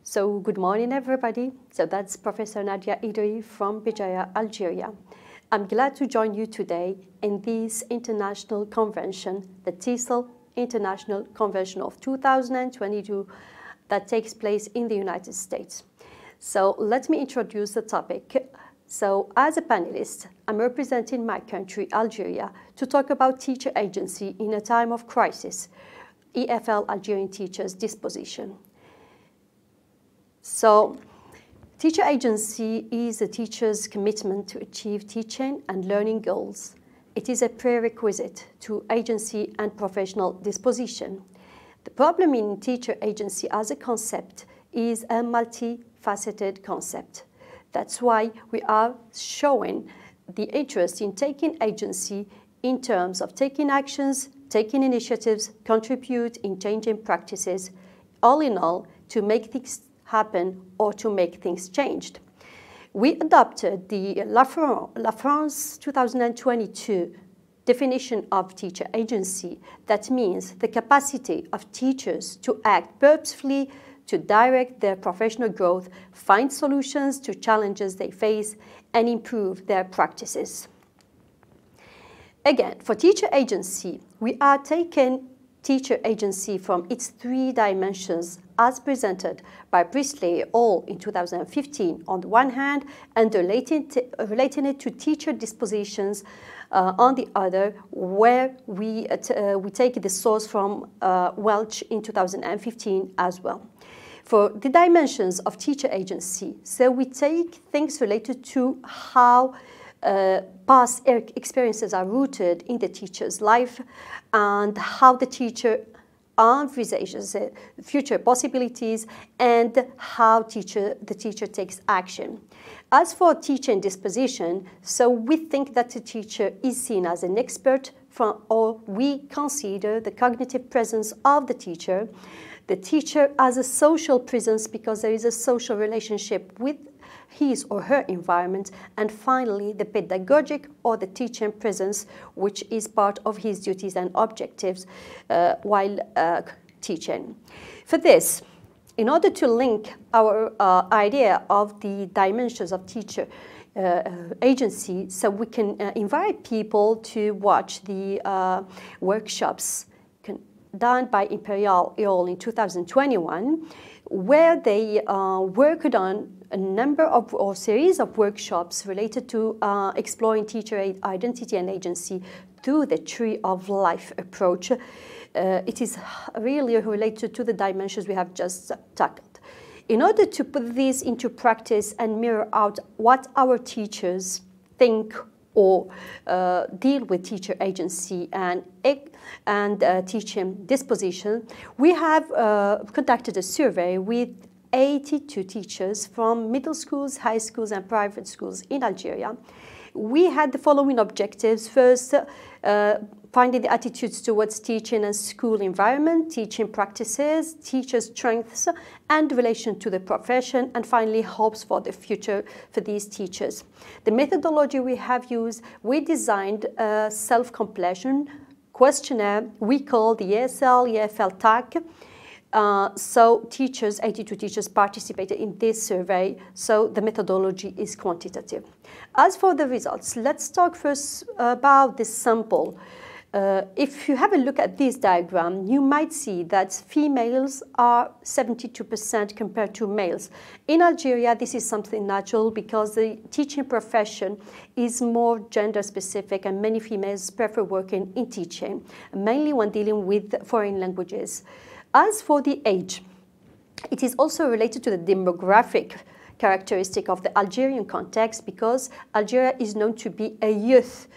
So good morning, everybody. So that's Professor Nadia IDRI from Bejaia, Algeria. I'm glad to join you today in this international convention, the Tesol International Convention of 2022, that takes place in the United States. So let me introduce the topic. So as a panelist, I'm representing my country, Algeria, to talk about teacher agency in a time of crisis, RFL Algerian teachers' disposition. So, teacher agency is a teacher's commitment to achieve teaching and learning goals. It is a prerequisite to agency and professional disposition. The problem in teacher agency as a concept is a multifaceted concept. That's why we are showing the interest in taking agency in terms of taking actions, taking initiatives, contribute in changing practices, all in all, to make things happen or to make things changed. We adopted the La France 2022 definition of teacher agency. That means the capacity of teachers to act purposefully, to direct their professional growth, find solutions to challenges they face, and improve their practices. Again, for teacher agency, we are taking teacher agency from its three dimensions as presented by Priestley all in 2015 on the one hand, and relating it to teacher dispositions on the other, where we take the source from Welch in 2015 as well. For the dimensions of teacher agency, so we take things related to how past experiences are rooted in the teacher's life and how the teacher envisages future possibilities and how the teacher takes action. As for teaching disposition, so we think that the teacher is seen as an expert or we consider the cognitive presence of the teacher as a social presence because there is a social relationship with his or her environment, and finally the pedagogic or the teaching presence, which is part of his duties and objectives while teaching. For this, in order to link our idea of the dimensions of teacher agency, so we can invite people to watch the workshops done by Imperial EOL in 2021, where they worked on a number of or series of workshops related to exploring teacher identity and agency through the tree of life approach. It is really related to the dimensions we have just tackled. In order to put this into practice and mirror out what our teachers think or deal with teacher agency and teaching disposition, we have conducted a survey with 82 teachers from middle schools, high schools, and private schools in Algeria. We had the following objectives. First, finding the attitudes towards teaching and school environment, teaching practices, teachers' strengths, and relation to the profession, and finally, hopes for the future for these teachers. The methodology we have used, we designed a self-completion questionnaire we call the ESL, EFL TAC. So 82 teachers participated in this survey, so the methodology is quantitative. As for the results, let's talk first about the sample. If you have a look at this diagram, you might see that females are 72% compared to males. In Algeria, this is something natural because the teaching profession is more gender specific and many females prefer working in teaching, mainly when dealing with foreign languages. As for the age, it is also related to the demographic characteristic of the Algerian context because Algeria is known to be a youth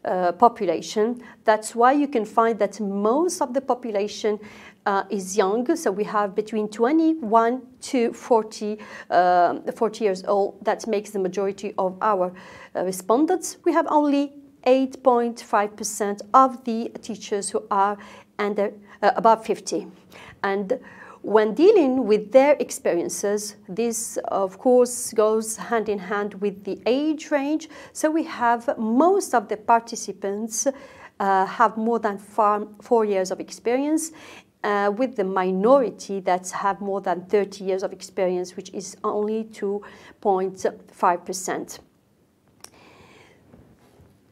population. That's why you can find that most of the population is young. So we have between 21 to 40 years old. That makes the majority of our respondents. We have only 8.5% of the teachers who are above 50. And when dealing with their experiences, this of course goes hand in hand with the age range. So we have most of the participants have more than 4 years of experience, with the minority that have more than 30 years of experience, which is only 2.5%.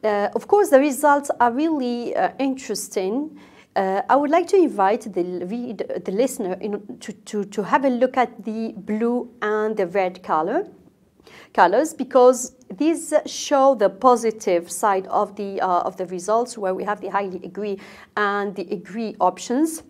Of course, the results are really interesting. I would like to invite the listener to have a look at the blue and the red colors, because these show the positive side of the results, where we have the highly agree and the agree options.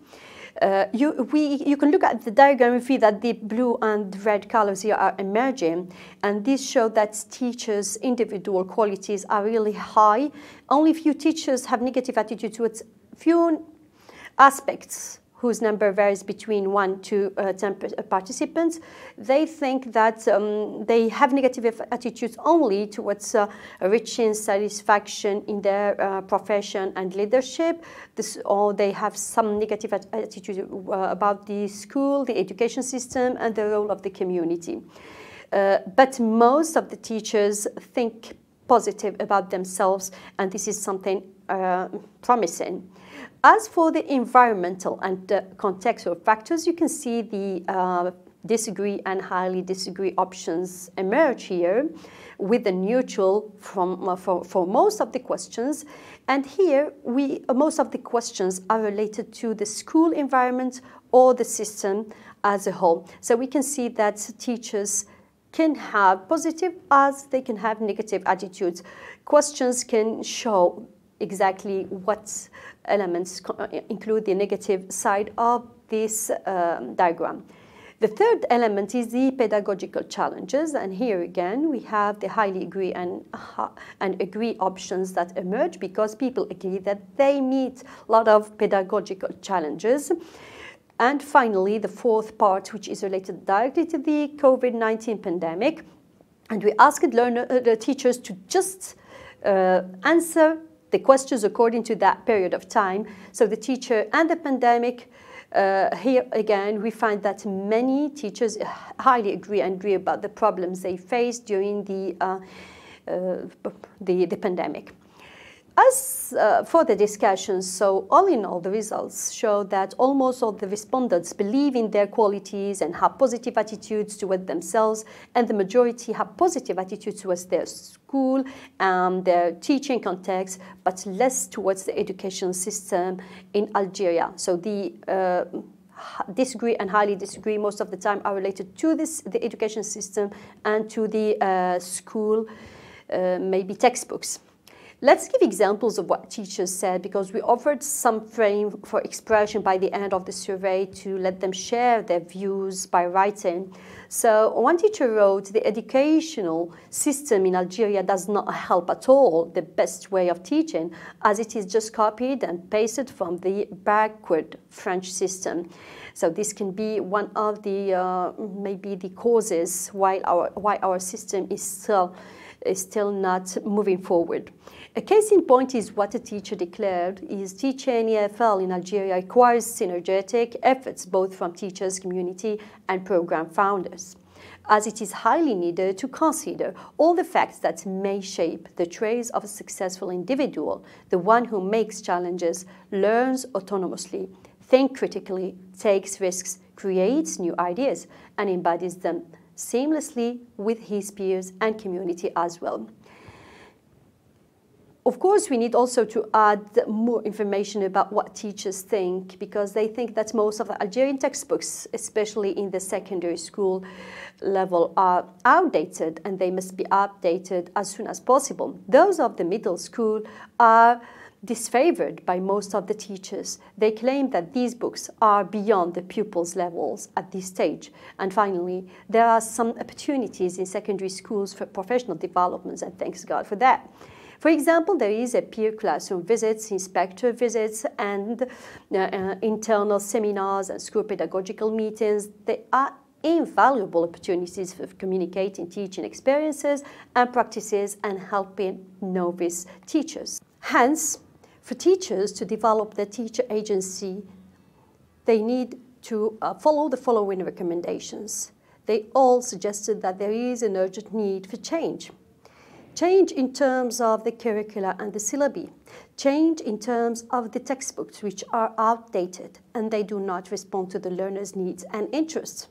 You can look at the diagram and see that the blue and red colors here are emerging, and these show that teachers' individual qualities are really high. Only few teachers have negative attitude towards few aspects whose number varies between 1 to 10 participants. They think that they have negative attitudes only towards reaching satisfaction in their profession and leadership, or they have some negative attitude about the school, the education system, and the role of the community. But most of the teachers think positive about themselves, and this is something promising. As for the environmental and contextual factors, you can see the disagree and highly disagree options emerge here, with the neutral for most of the questions. And here, most of the questions are related to the school environment or the system as a whole. So we can see that teachers can have positive as they can have negative attitudes. Questions can show exactly what elements include the negative side of this diagram. The third element is the pedagogical challenges, and here again we have the highly agree and agree options that emerge because people agree that they meet a lot of pedagogical challenges. And finally, the fourth part, which is related directly to the COVID-19 pandemic, and we asked the teachers to just answer the questions according to that period of time. So the teacher and the pandemic, here again, we find that many teachers highly agree about the problems they faced during the pandemic. As for the discussions, so all in all, the results show that almost all the respondents believe in their qualities and have positive attitudes toward themselves, and the majority have positive attitudes towards their school and their teaching context, but less towards the education system in Algeria. So the disagree and highly disagree most of the time are related to the education system and to the school, maybe textbooks. Let's give examples of what teachers said, because we offered some frame for expression by the end of the survey to let them share their views by writing. So one teacher wrote, "The educational system in Algeria does not help at all the best way of teaching, as it is just copied and pasted from the backward French system." So this can be one of the maybe the causes why our system is still not moving forward. A case in point is what a teacher declared is teaching RFL in Algeria requires synergetic efforts both from teachers, community, and program founders, as it is highly needed to consider all the facts that may shape the traits of a successful individual, the one who makes challenges, learns autonomously, thinks critically, takes risks, creates new ideas, and embodies them seamlessly with his peers and community as well. Of course, we need also to add more information about what teachers think, because they think that most of the Algerian textbooks, especially in the secondary school level, are outdated and they must be updated as soon as possible. Those of the middle school are disfavored by most of the teachers. They claim that these books are beyond the pupils' levels at this stage. And finally, there are some opportunities in secondary schools for professional developments, and thanks God for that. For example, there is a peer classroom visits, inspector visits, and internal seminars and school pedagogical meetings. They are invaluable opportunities for communicating teaching experiences and practices and helping novice teachers. Hence, for teachers to develop their teacher agency, they need to follow the following recommendations. They all suggested that there is an urgent need for change. Change in terms of the curricula and the syllabi. Change in terms of the textbooks, which are outdated and they do not respond to the learner's needs and interests.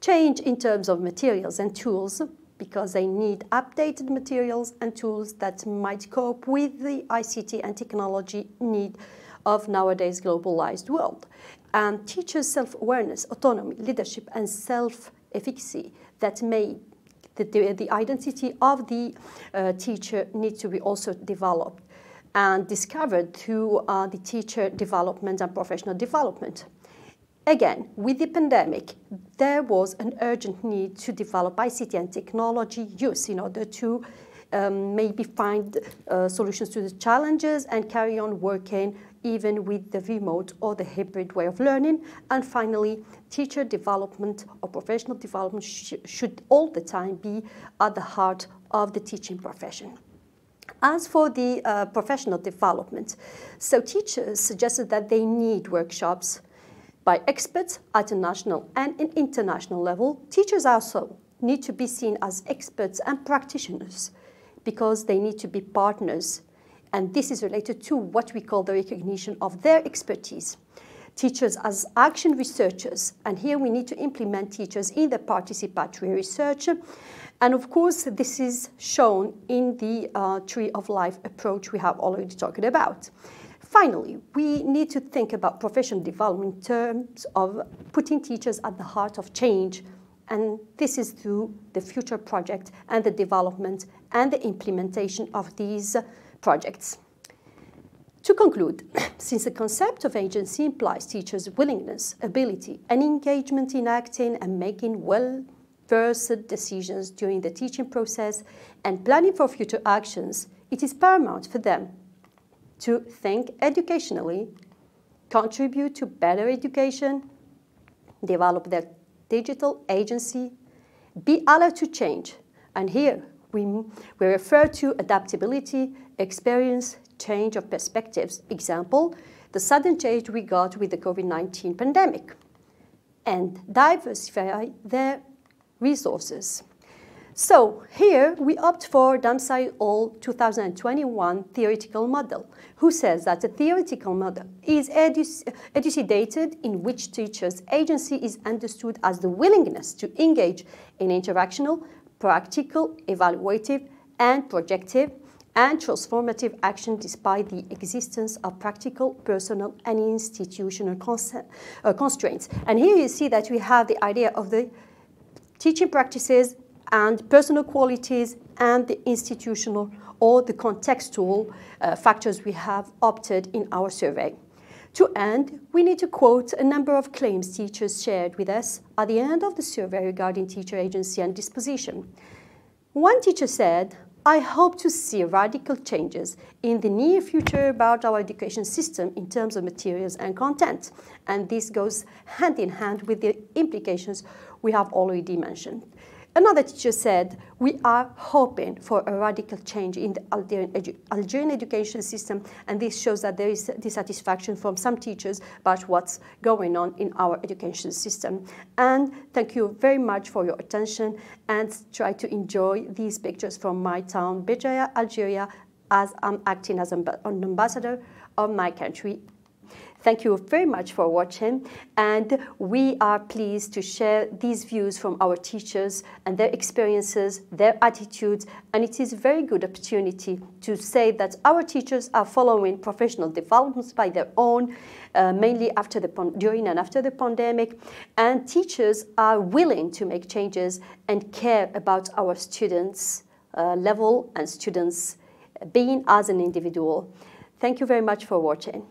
Change in terms of materials and tools, because they need updated materials and tools that might cope with the ICT and technology need of nowadays globalized world. And teachers' self-awareness, autonomy, leadership, and self-efficacy that may the identity of the teacher needs to be also developed and discovered through the teacher development and professional development. Again, with the pandemic, there was an urgent need to develop ICT and technology use in order to maybe find solutions to the challenges and carry on working even with the remote or the hybrid way of learning. And finally, teacher development or professional development should all the time be at the heart of the teaching profession. As for the professional development, so teachers suggested that they need workshops by experts at a national and an international level. Teachers also need to be seen as experts and practitioners because they need to be partners. And this is related to what we call the recognition of their expertise. Teachers as action researchers, and here we need to implement teachers in the participatory research. And of course, this is shown in the Tree of Life approach we have already talked about. Finally, we need to think about professional development in terms of putting teachers at the heart of change. And this is through the future project and the development and the implementation of these projects. To conclude, since the concept of agency implies teachers' willingness, ability, and engagement in acting and making well-versed decisions during the teaching process and planning for future actions, it is paramount for them to think educationally, contribute to better education, develop their digital agency, be allowed to change. And here we refer to adaptability, experience, change of perspectives. Example, the sudden change we got with the COVID-19 pandemic, and diversify their resources. So here we opt for Damsay-Hall 2021 theoretical model, who says that a theoretical model is elucidated in which teachers' agency is understood as the willingness to engage in interactional, practical, evaluative, and projective and transformative action despite the existence of practical, personal, and institutional constraints. And here you see that we have the idea of the teaching practices and personal qualities and the institutional or the contextual factors we have opted in our survey. To end, we need to quote a number of claims teachers shared with us at the end of the survey regarding teacher agency and disposition. One teacher said, "I hope to see radical changes in the near future about our education system in terms of materials and content." And this goes hand in hand with the implications we have already mentioned. Another teacher said, "We are hoping for a radical change in the Algerian education system," and this shows that there is dissatisfaction from some teachers about what's going on in our education system. And thank you very much for your attention, and try to enjoy these pictures from my town, Bejaia, Algeria, as I'm acting as an ambassador of my country. Thank you very much for watching, and we are pleased to share these views from our teachers and their experiences, their attitudes, and it is a very good opportunity to say that our teachers are following professional developments by their own, mainly during and after the pandemic, and teachers are willing to make changes and care about our students' level and students' being as an individual. Thank you very much for watching.